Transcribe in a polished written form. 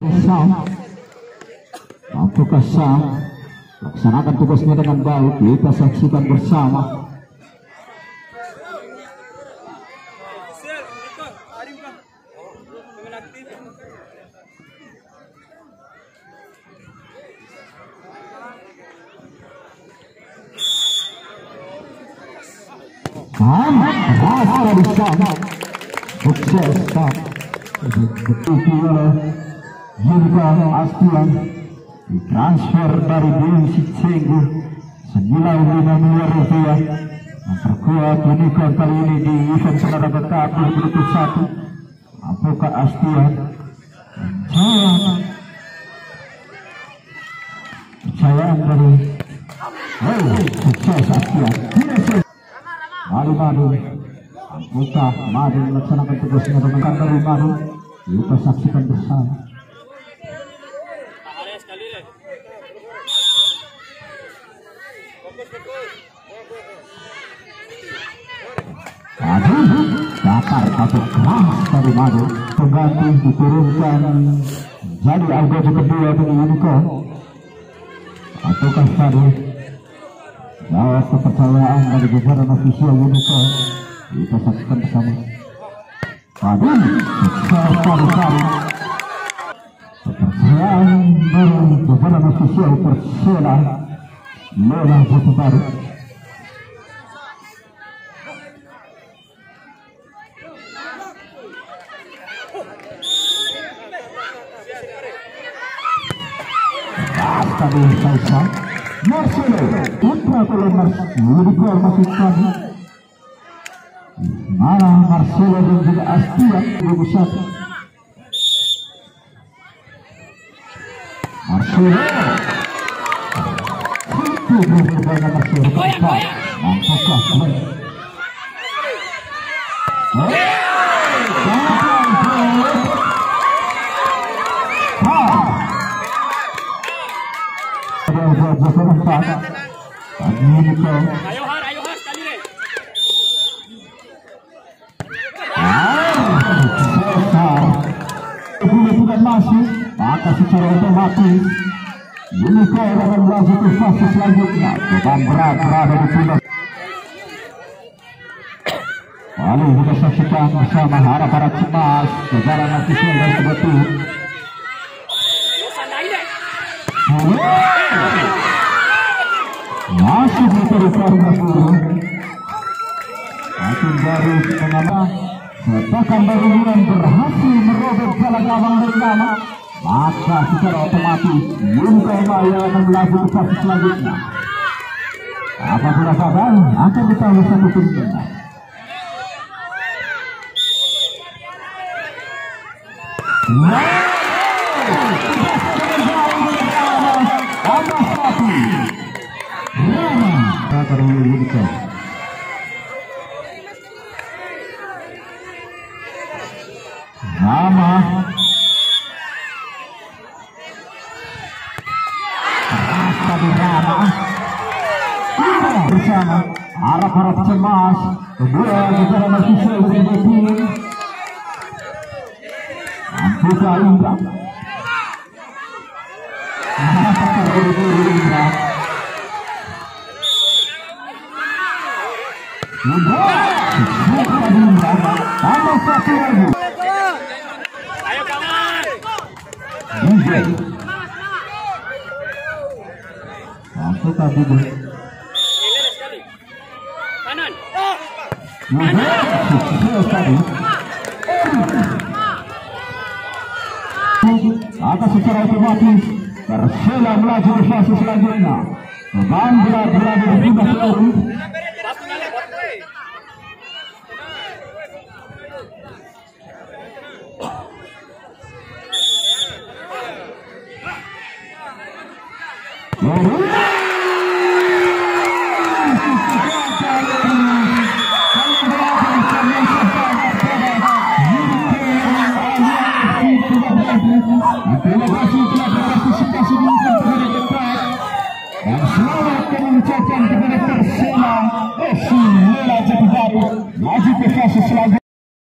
Sam, mampukah Sam laksanakan tugasnya dengan baik? Kita saksikan bersama. Rasa di sana sukses Sam betul oleh Yurka Astian ditransfer dari Bung Sitsengu senilai Rp5 memperkuat unicorn kali ini di event saudara betah 2021. Mampukah Astian kejayaan dari sukses Astian Madu mampukah Madu melaksanakan tugasnya dengan dari Madu? Kita saksikan bersama. Madu dapat satu keras dari Madu, pengganti diturunkan jadi anggota kedua dengan Unicorn. Ataukah tadi jawab kepercayaan dari jajaran ofisial Unicorn? Kita saksikan bersama. Madu sukses tadi kepercayaan dari jajaran ofisial Persela Lola Jatibaru. Tadi Faisal Marcelo putra kolonel Unicorn masih tadi mana Marcelo dan juga Astian 21. Marcelo itu berbeda Marcelo mampukah Ayo har sekali deh. Bukan masuk, maka secara otomatis Unicorn akan melaju ke fase selanjutnya. Beban berat berada di pundak. Lalu kita saksikan bersama harap-harap cemas jajaran ofisial dan kebetul. Masih diteruskan Masuru. Hakim baru pengamat sertakan bangunan berhasil merobek jalan gawang dari nama, maka secara otomatis Unicorn Maya akan melaju ke fase selanjutnya. Apa sudah kabar? Akan ditahu satu tim. Nama rasa dirama bersama harap-harap cemas kedua jajaran ofisial dari tim mampukah Indra tambah satu lagi. Ayo kawan. Mampukah Bibu? Kanan. Sukses tadi. Maka secara otomatis Persela melaju ke fase selanjutnya. Beban berat berada di pundak Lauri. Terima kasih telah berpartisipasi di event dan selamat mengucapkan kepada Persela FC